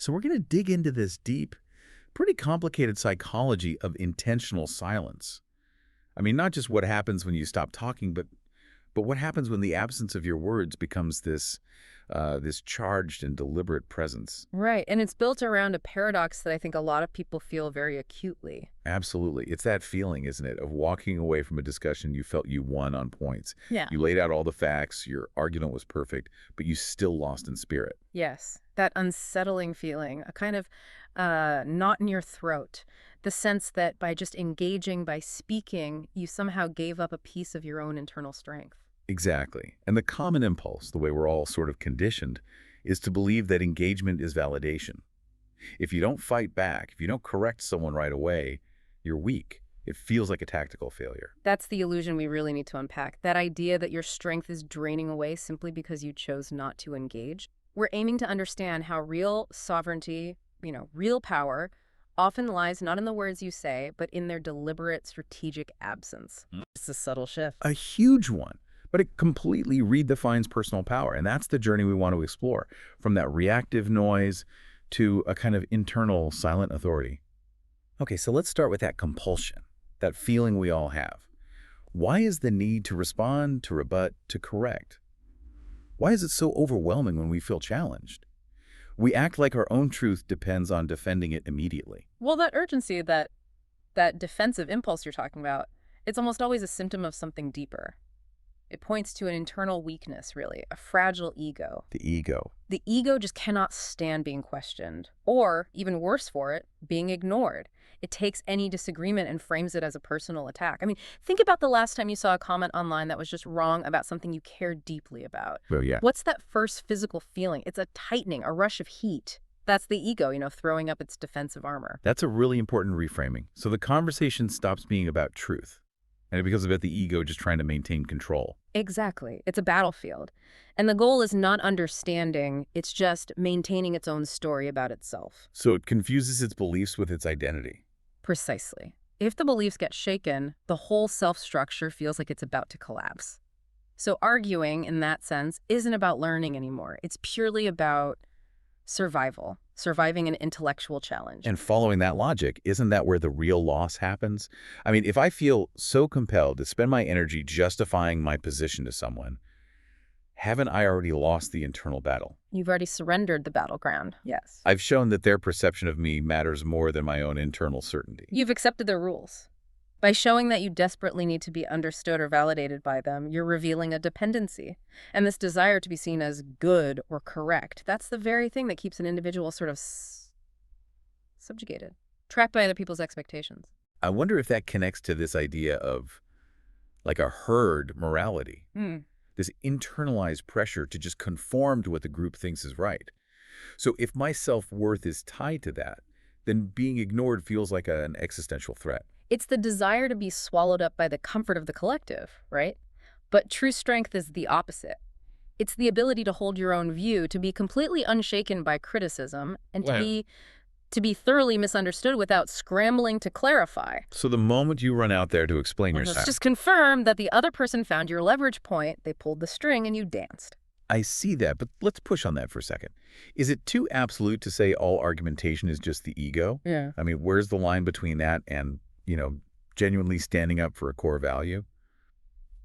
So we're going to dig into this deep, pretty complicated psychology of intentional silence. I mean, not just what happens when you stop talking, but what happens when the absence of your words becomes this charged and deliberate presence. Right, and it's built around a paradox that I think a lot of people feel very acutely. Absolutely. It's that feeling, isn't it, of walking away from a discussion you felt you won on points. Yeah. You laid out all the facts, your argument was perfect, but you still lost in spirit. Yes, that unsettling feeling, a kind of knot in your throat. The sense that by just engaging, by speaking, you somehow gave up a piece of your own internal strength. Exactly. And the common impulse, the way we're all sort of conditioned, is to believe that engagement is validation. If you don't fight back, if you don't correct someone right away, you're weak. It feels like a tactical failure. That's the illusion we really need to unpack. That idea that your strength is draining away simply because you chose not to engage. We're aiming to understand how real sovereignty, real power, often lies not in the words you say, but in their deliberate strategic absence. It's a subtle shift. A huge one, but it completely redefines personal power. And that's the journey we want to explore, from that reactive noise to a kind of internal silent authority. Okay, so let's start with that compulsion, that feeling we all have. Why is the need to respond, to rebut, to correct? Why is it so overwhelming when we feel challenged? We act like our own truth depends on defending it immediately. Well, that urgency, that defensive impulse you're talking about, it's almost always a symptom of something deeper. It points to an internal weakness, really, a fragile ego. The ego. The ego just cannot stand being questioned, or, even worse for it, being ignored. It takes any disagreement and frames it as a personal attack. I mean, think about the last time you saw a comment online that was just wrong about something you cared deeply about. Well, yeah. What's that first physical feeling? It's a tightening, a rush of heat. That's the ego, throwing up its defensive armor. That's a really important reframing. So the conversation stops being about truth, and it becomes about the ego just trying to maintain control. Exactly. It's a battlefield. And the goal is not understanding, it's just maintaining its own story about itself. So it confuses its beliefs with its identity. Precisely. If the beliefs get shaken, the whole self-structure feels like it's about to collapse. So arguing, in that sense, isn't about learning anymore. It's purely about survival, surviving an intellectual challenge. And following that logic, isn't that where the real loss happens? I mean, if I feel so compelled to spend my energy justifying my position to someone, haven't I already lost the internal battle? You've already surrendered the battleground. Yes. I've shown that their perception of me matters more than my own internal certainty. You've accepted their rules. By showing that you desperately need to be understood or validated by them, you're revealing a dependency. And this desire to be seen as good or correct, that's the very thing that keeps an individual sort of subjugated, trapped by other people's expectations. I wonder if that connects to this idea of like a herd morality, this internalized pressure to just conform to what the group thinks is right. So if my self-worth is tied to that, then being ignored feels like an existential threat. It's the desire to be swallowed up by the comfort of the collective, right? But true strength is the opposite. It's the ability to hold your own view, to be completely unshaken by criticism, and to be thoroughly misunderstood without scrambling to clarify. So the moment you run out there to explain yourself, Let's just confirm that the other person found your leverage point, they pulled the string, and you danced. I see that, but let's push on that for a second. Is it too absolute to say all argumentation is just the ego? Yeah. I mean, where's the line between that and genuinely standing up for a core value?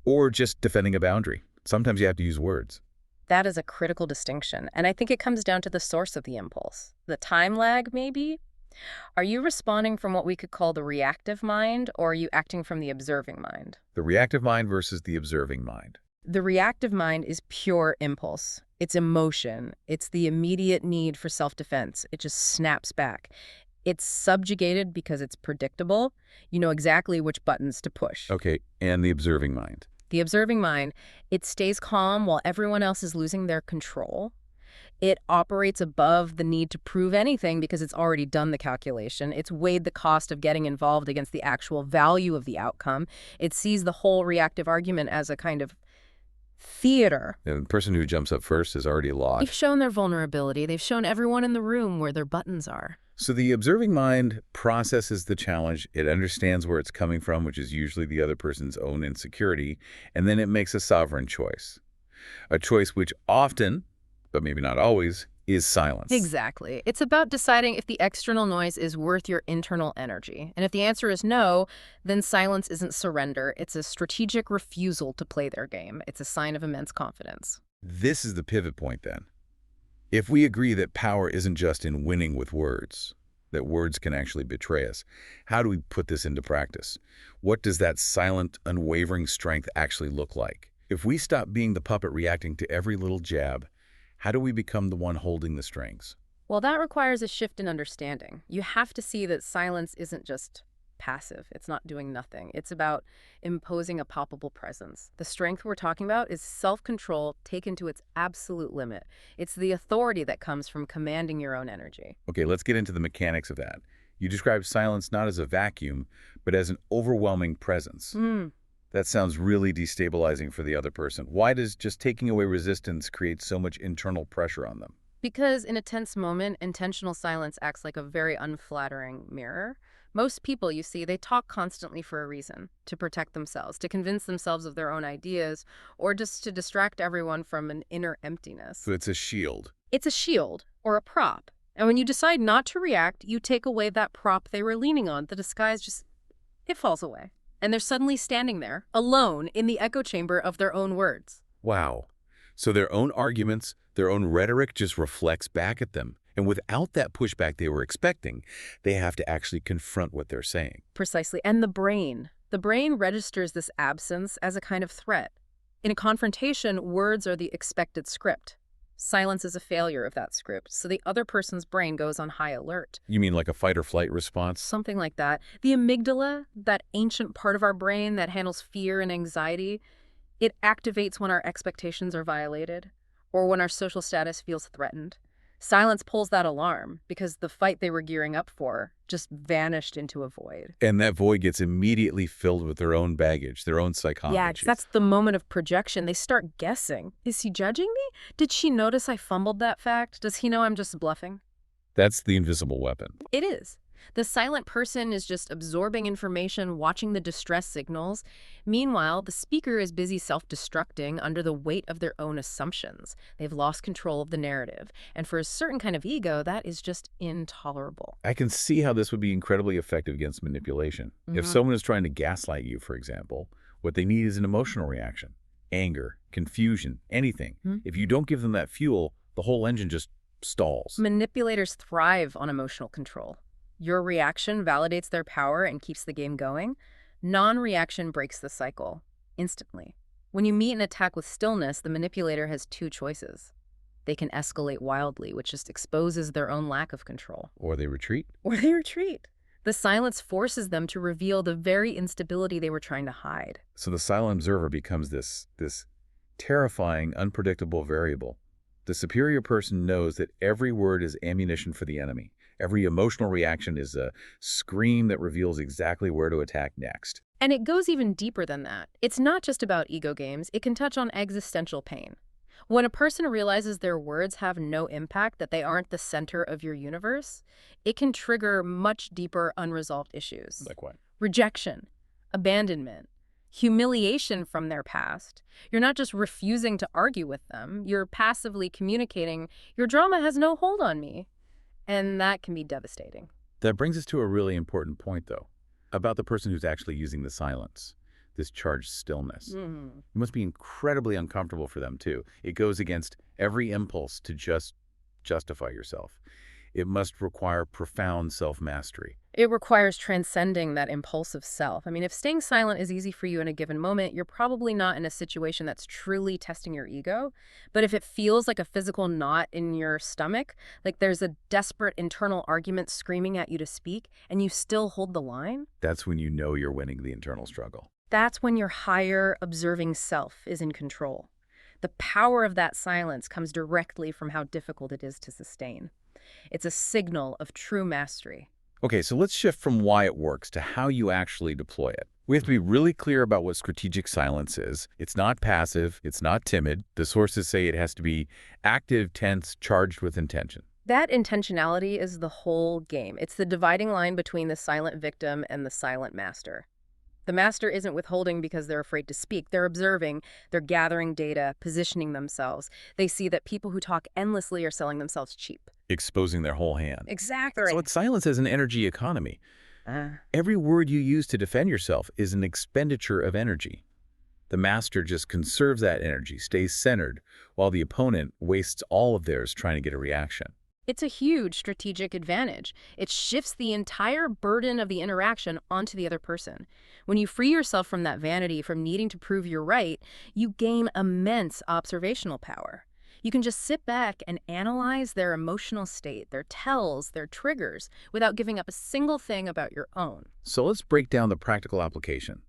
Or just defending a boundary? Sometimes you have to use words. That is a critical distinction, and I think it comes down to the source of the impulse. The time lag, maybe? Are you responding from what we could call the reactive mind, or are you acting from the observing mind? The reactive mind versus the observing mind. The reactive mind is pure impulse. It's emotion. It's the immediate need for self-defense. It just snaps back. It's subjugated because it's predictable. You know exactly which buttons to push. Okay, and the observing mind. The observing mind, it stays calm while everyone else is losing their control. It operates above the need to prove anything because it's already done the calculation. It's weighed the cost of getting involved against the actual value of the outcome. It sees the whole reactive argument as a kind of theater. The person who jumps up first is already lost. They've shown their vulnerability. They've shown everyone in the room where their buttons are. So the observing mind processes the challenge. It understands where it's coming from, which is usually the other person's own insecurity, and then it makes a sovereign choice. A choice which often, but maybe not always, is silence. Exactly. It's about deciding if the external noise is worth your internal energy. And if the answer is no, then silence isn't surrender. It's a strategic refusal to play their game. It's a sign of immense confidence. This is the pivot point then. If we agree that power isn't just in winning with words, that words can actually betray us, how do we put this into practice? What does that silent, unwavering strength actually look like? If we stop being the puppet reacting to every little jab, how do we become the one holding the strings? Well, that requires a shift in understanding. You have to see that silence isn't just passive. It's not doing nothing. It's about imposing a palpable presence. The strength we're talking about is self-control taken to its absolute limit. It's the authority that comes from commanding your own energy. Okay, let's get into the mechanics of that. You describe silence not as a vacuum, but as an overwhelming presence. That sounds really destabilizing for the other person. Why does just taking away resistance create so much internal pressure on them? Because in a tense moment, intentional silence acts like a very unflattering mirror. Most people, you see, they talk constantly for a reason, to protect themselves, to convince themselves of their own ideas, or just to distract everyone from an inner emptiness. So it's a shield. It's a shield, or a prop. And when you decide not to react, you take away that prop they were leaning on. The disguise just, it falls away. And they're suddenly standing there, alone, in the echo chamber of their own words. Wow. So their own arguments, their own rhetoric just reflects back at them. And without that pushback they were expecting, they have to actually confront what they're saying. Precisely. And the brain registers this absence as a kind of threat. In a confrontation, words are the expected script. Silence is a failure of that script, so the other person's brain goes on high alert. You mean like a fight or flight response? Something like that. The amygdala, that ancient part of our brain that handles fear and anxiety, it activates when our expectations are violated or when our social status feels threatened. Silence pulls that alarm because the fight they were gearing up for just vanished into a void. And that void gets immediately filled with their own baggage, their own psychology. Yeah, 'cause that's the moment of projection. They start guessing. Is he judging me? Did she notice I fumbled that fact? Does he know I'm just bluffing? That's the invisible weapon. It is. The silent person is just absorbing information, watching the distress signals. Meanwhile, the speaker is busy self-destructing under the weight of their own assumptions. They've lost control of the narrative. And for a certain kind of ego, that is just intolerable. I can see how this would be incredibly effective against manipulation. If someone is trying to gaslight you, for example, what they need is an emotional reaction. Anger, confusion, anything. If you don't give them that fuel, the whole engine just stalls. Manipulators thrive on emotional control. Your reaction validates their power and keeps the game going. Non-reaction breaks the cycle instantly. When you meet an attack with stillness, the manipulator has two choices. They can escalate wildly, which just exposes their own lack of control. Or they retreat. The silence forces them to reveal the very instability they were trying to hide. So the silent observer becomes this terrifying, unpredictable variable. The superior person knows that every word is ammunition for the enemy. Every emotional reaction is a scream that reveals exactly where to attack next. And it goes even deeper than that. It's not just about ego games. It can touch on existential pain. When a person realizes their words have no impact, that they aren't the center of your universe, it can trigger much deeper unresolved issues. Like what? Rejection, abandonment, humiliation from their past. You're not just refusing to argue with them. You're passively communicating, your drama has no hold on me. And that can be devastating. That brings us to a really important point, though, about the person who's actually using the silence, this charged stillness. It must be incredibly uncomfortable for them, too. It goes against every impulse to just justify yourself. It must require profound self-mastery. It requires transcending that impulsive self. I mean, if staying silent is easy for you in a given moment, you're probably not in a situation that's truly testing your ego. But if it feels like a physical knot in your stomach, like there's a desperate internal argument screaming at you to speak, and you still hold the line, that's when you know you're winning the internal struggle. that's when your higher observing self is in control. The power of that silence comes directly from how difficult it is to sustain. It's a signal of true mastery. Okay, so let's shift from why it works to how you actually deploy it. We have to be really clear about what strategic silence is. It's not passive. It's not timid. The sources say it has to be active, tense, charged with intention. That intentionality is the whole game. It's the dividing line between the silent victim and the silent master. The master isn't withholding because they're afraid to speak. They're observing, they're gathering data, positioning themselves. They see that people who talk endlessly are selling themselves cheap. Exposing their whole hand. Exactly. So it's silence as an energy economy. Uh, Every word you use to defend yourself is an expenditure of energy. The master just conserves that energy, stays centered, while the opponent wastes all of theirs trying to get a reaction. It's a huge strategic advantage. It shifts the entire burden of the interaction onto the other person. When you free yourself from that vanity, from needing to prove you're right, you gain immense observational power. You can just sit back and analyze their emotional state, their tells, their triggers, without giving up a single thing about your own. So let's break down the practical application.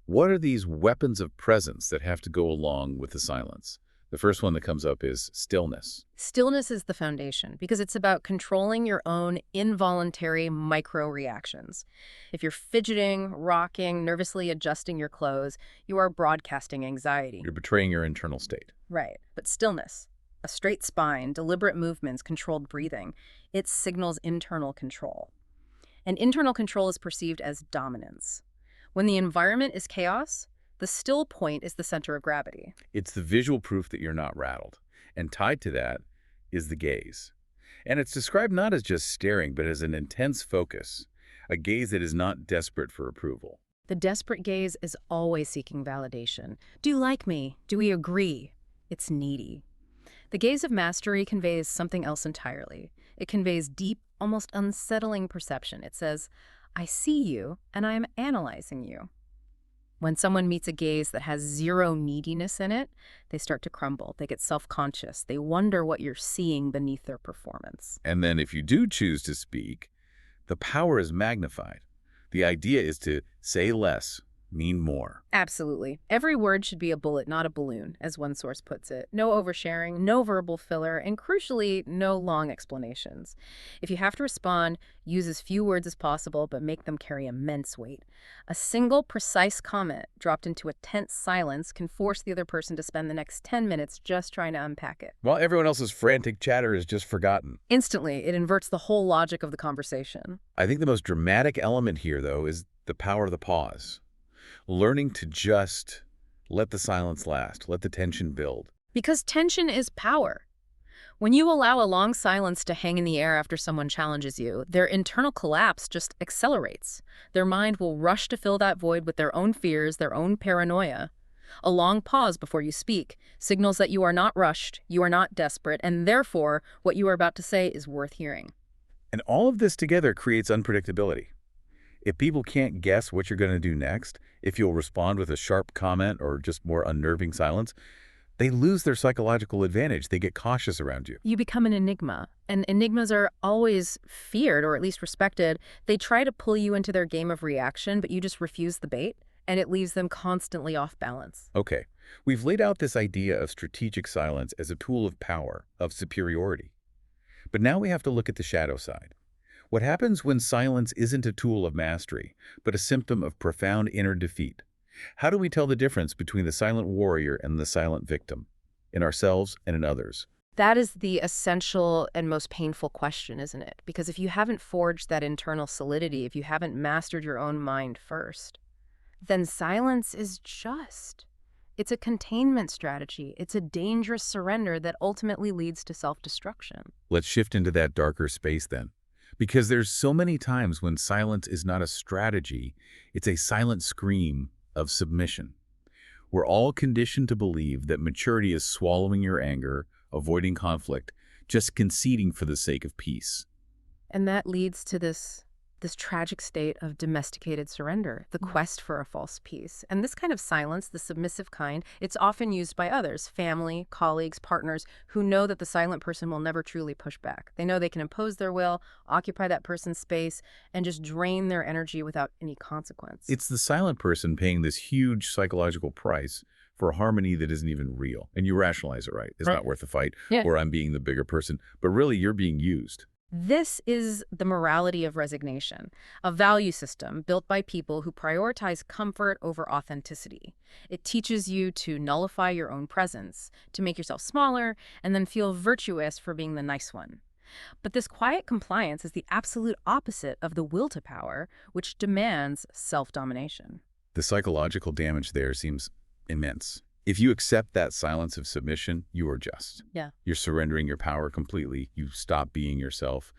What are these weapons of presence that have to go along with the silence? The first one that comes up is stillness. Stillness is the foundation because it's about controlling your own involuntary micro-reactions. If you're fidgeting, rocking, nervously adjusting your clothes, you are broadcasting anxiety. You're betraying your internal state. Right. But stillness, a straight spine, deliberate movements, controlled breathing, it signals internal control. And internal control is perceived as dominance. When the environment is chaos, the still point is the center of gravity. It's the visual proof that you're not rattled. And tied to that is the gaze. And it's described not as just staring, but as an intense focus, a gaze that is not desperate for approval. The desperate gaze is always seeking validation. Do you like me? Do we agree? It's needy. The gaze of mastery conveys something else entirely. It conveys deep, almost unsettling perception. It says, I see you, and I am analyzing you. When someone meets a gaze that has zero neediness in it, they start to crumble. They get self-conscious. They wonder what you're seeing beneath their performance. And then if you do choose to speak, the power is magnified. The idea is to say less, mean more. Absolutely. Every word should be a bullet, not a balloon, as one source puts it. No oversharing, no verbal filler, and crucially, no long explanations. If you have to respond, use as few words as possible, but make them carry immense weight. A single, precise comment dropped into a tense silence can force the other person to spend the next 10 minutes just trying to unpack it. While everyone else's frantic chatter is just forgotten. Instantly, it inverts the whole logic of the conversation. I think the most dramatic element here, though, is the power of the pause. Learning to just let the silence last, let the tension build. Because tension is power. When you allow a long silence to hang in the air after someone challenges you, their internal collapse just accelerates. Their mind will rush to fill that void with their own fears, their own paranoia. A long pause before you speak signals that you are not rushed, you are not desperate, and therefore, what you are about to say is worth hearing. And all of this together creates unpredictability. If people can't guess what you're going to do next, if you'll respond with a sharp comment or just more unnerving silence, they lose their psychological advantage. They get cautious around you. You become an enigma, and enigmas are always feared or at least respected. They try to pull you into their game of reaction, but you just refuse the bait, and it leaves them constantly off balance. Okay, we've laid out this idea of strategic silence as a tool of power, of superiority. But now we have to look at the shadow side. What happens when silence isn't a tool of mastery, but a symptom of profound inner defeat? How do we tell the difference between the silent warrior and the silent victim, in ourselves and in others? That is the essential and most painful question, isn't it? Because if you haven't forged that internal solidity, if you haven't mastered your own mind first, then silence is just. It's a containment strategy. It's a dangerous surrender that ultimately leads to self-destruction. Let's shift into that darker space then. Because there's so many times when silence is not a strategy, it's a silent scream of submission. We're all conditioned to believe that maturity is swallowing your anger, avoiding conflict, just conceding for the sake of peace. And that leads to this tragic state of domesticated surrender, the quest for a false peace. And this kind of silence, the submissive kind, it's often used by others, family, colleagues, partners, who know that the silent person will never truly push back. They know they can impose their will, occupy that person's space, and just drain their energy without any consequence. It's the silent person paying this huge psychological price for a harmony that isn't even real. And you rationalize it, right? It's not worth the fight, or I'm being the bigger person. But really, you're being used. This is the morality of resignation, a value system built by people who prioritize comfort over authenticity. It teaches you to nullify your own presence, to make yourself smaller, and then feel virtuous for being the nice one. But this quiet compliance is the absolute opposite of the will to power, which demands self-domination. The psychological damage there seems immense. If you accept that silence of submission, you are just. Yeah. You're surrendering your power completely. You stop being yourself.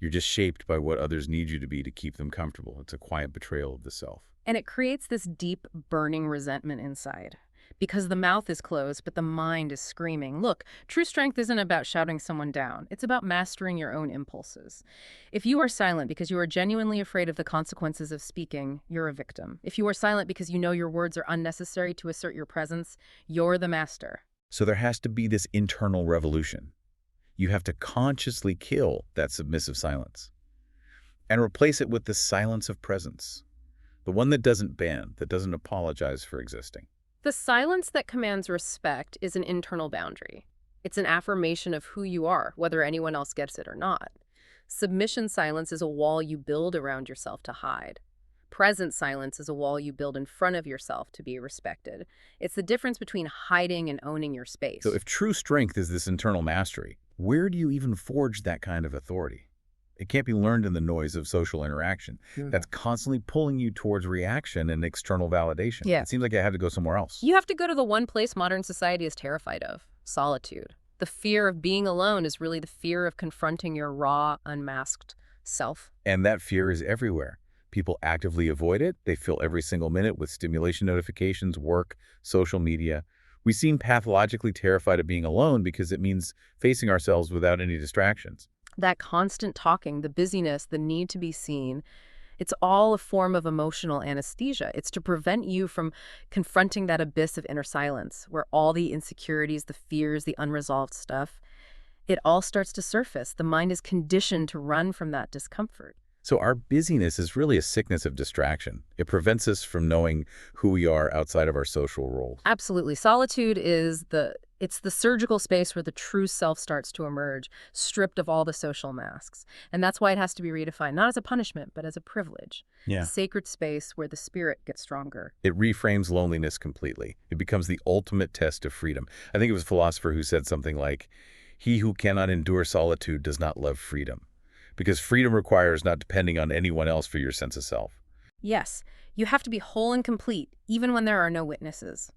You're just shaped by what others need you to be to keep them comfortable. It's a quiet betrayal of the self. And it creates this deep, burning resentment inside. Because the mouth is closed, but the mind is screaming. Look, true strength isn't about shouting someone down. It's about mastering your own impulses. If you are silent because you are genuinely afraid of the consequences of speaking, you're a victim. If you are silent because you know your words are unnecessary to assert your presence, you're the master. So there has to be this internal revolution. You have to consciously kill that submissive silence and replace it with the silence of presence, the one that doesn't bend, that doesn't apologize for existing. The silence that commands respect is an internal boundary. It's an affirmation of who you are, whether anyone else gets it or not. Submission silence is a wall you build around yourself to hide. Present silence is a wall you build in front of yourself to be respected. It's the difference between hiding and owning your space. So if true strength is this internal mastery, where do you even forge that kind of authority? It can't be learned in the noise of social interaction. That's constantly pulling you towards reaction and external validation. Yeah. It seems like I have to go somewhere else. You have to go to the one place modern society is terrified of: solitude. The fear of being alone is really the fear of confronting your raw, unmasked self. And that fear is everywhere. People actively avoid it. They fill every single minute with stimulation notifications, work, social media. We seem pathologically terrified of being alone because it means facing ourselves without any distractions. That constant talking, the busyness, the need to be seen, it's all a form of emotional anesthesia. It's to prevent you from confronting that abyss of inner silence where all the insecurities, the fears, the unresolved stuff, it all starts to surface. The mind is conditioned to run from that discomfort. So our busyness is really a sickness of distraction. It prevents us from knowing who we are outside of our social roles. Absolutely. Solitude is it's the surgical space where the true self starts to emerge, stripped of all the social masks. And that's why it has to be redefined, not as a punishment, but as a privilege. Yeah. A sacred space where the spirit gets stronger. It reframes loneliness completely. It becomes the ultimate test of freedom. I think it was a philosopher who said something like, "He who cannot endure solitude does not love freedom." Because freedom requires not depending on anyone else for your sense of self. Yes, you have to be whole and complete, even when there are no witnesses.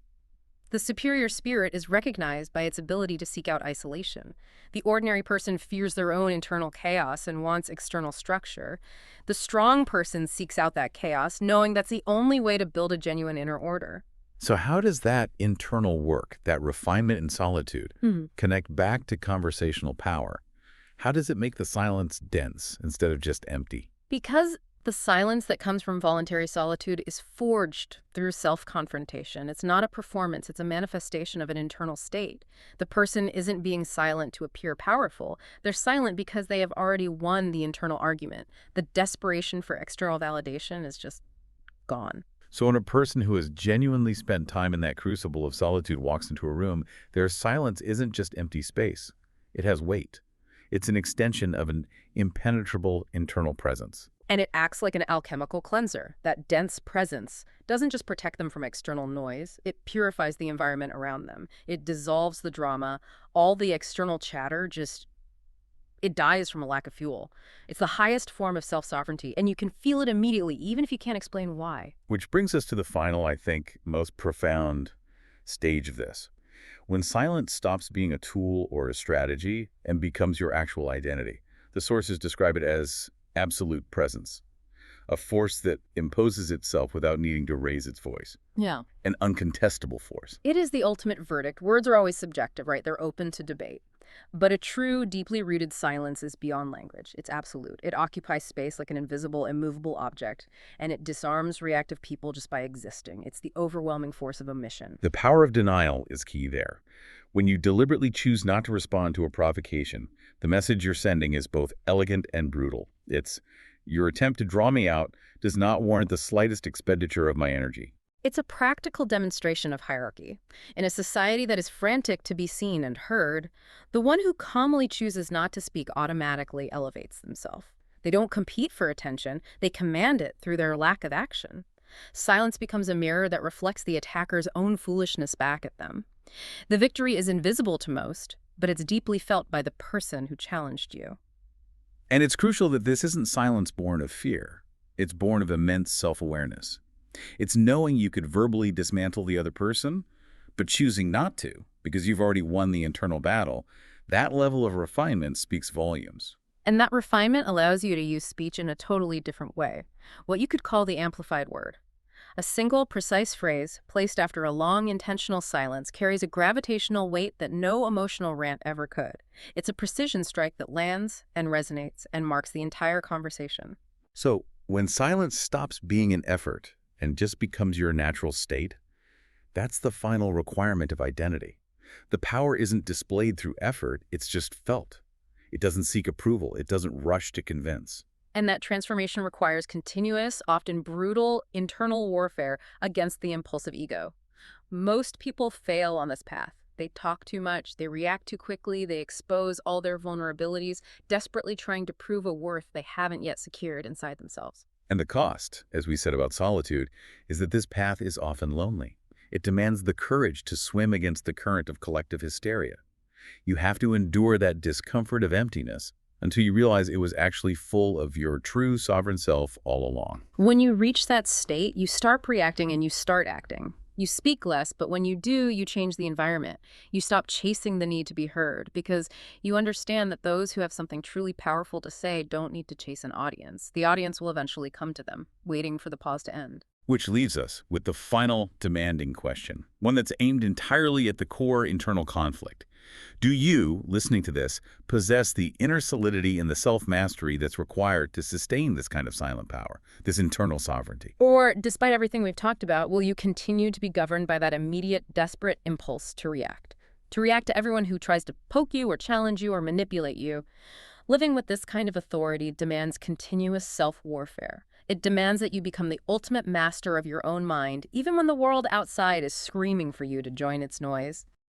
The superior spirit is recognized by its ability to seek out isolation. The ordinary person fears their own internal chaos and wants external structure. The strong person seeks out that chaos, knowing that's the only way to build a genuine inner order. So how does that internal work, that refinement in solitude, connect back to conversational power? How does it make the silence dense instead of just empty? Because the silence that comes from voluntary solitude is forged through self-confrontation. It's not a performance, it's a manifestation of an internal state. The person isn't being silent to appear powerful. They're silent because they have already won the internal argument. The desperation for external validation is just gone. So when a person who has genuinely spent time in that crucible of solitude walks into a room, their silence isn't just empty space. It has weight. It's an extension of an impenetrable internal presence. And it acts like an alchemical cleanser. That dense presence doesn't just protect them from external noise, it purifies the environment around them. It dissolves the drama. All the external chatter it dies from a lack of fuel. It's the highest form of self-sovereignty, and you can feel it immediately, even if you can't explain why. Which brings us to the final, I think, most profound stage of this. When silence stops being a tool or a strategy and becomes your actual identity. The sources describe it as absolute presence, a force that imposes itself without needing to raise its voice. Yeah. An uncontestable force. It is the ultimate verdict. Words are always subjective, right? They're open to debate. But a true, deeply rooted silence is beyond language. It's absolute. It occupies space like an invisible, immovable object, and it disarms reactive people just by existing. It's the overwhelming force of omission. The power of denial is key there. When you deliberately choose not to respond to a provocation, the message you're sending is both elegant and brutal. It's, your attempt to draw me out does not warrant the slightest expenditure of my energy. It's a practical demonstration of hierarchy. In a society that is frantic to be seen and heard, the one who calmly chooses not to speak automatically elevates themselves. They don't compete for attention, they command it through their lack of action. Silence becomes a mirror that reflects the attacker's own foolishness back at them. The victory is invisible to most, but it's deeply felt by the person who challenged you. And it's crucial that this isn't silence born of fear. It's born of immense self-awareness. It's knowing you could verbally dismantle the other person, but choosing not to because you've already won the internal battle. That level of refinement speaks volumes. And that refinement allows you to use speech in a totally different way, what you could call the amplified word. A single, precise phrase, placed after a long, intentional silence, carries a gravitational weight that no emotional rant ever could. It's a precision strike that lands and resonates and marks the entire conversation. So when silence stops being an effort and just becomes your natural state, that's the final requirement of identity. The power isn't displayed through effort, it's just felt. It doesn't seek approval, it doesn't rush to convince. And that transformation requires continuous, often brutal, internal warfare against the impulsive ego. Most people fail on this path. They talk too much, they react too quickly, they expose all their vulnerabilities, desperately trying to prove a worth they haven't yet secured inside themselves. And the cost, as we said about solitude, is that this path is often lonely. It demands the courage to swim against the current of collective hysteria. You have to endure that discomfort of emptiness until you realize it was actually full of your true sovereign self all along. When you reach that state, you start reacting and you start acting. You speak less, but when you do, you change the environment. You stop chasing the need to be heard because you understand that those who have something truly powerful to say don't need to chase an audience. The audience will eventually come to them, waiting for the pause to end. Which leaves us with the final demanding question, one that's aimed entirely at the core internal conflict. Do you, listening to this, possess the inner solidity and the self-mastery that's required to sustain this kind of silent power, this internal sovereignty? Or, despite everything we've talked about, will you continue to be governed by that immediate, desperate impulse to react? To react to everyone who tries to poke you or challenge you or manipulate you? Living with this kind of authority demands continuous self-warfare. It demands that you become the ultimate master of your own mind, even when the world outside is screaming for you to join its noise.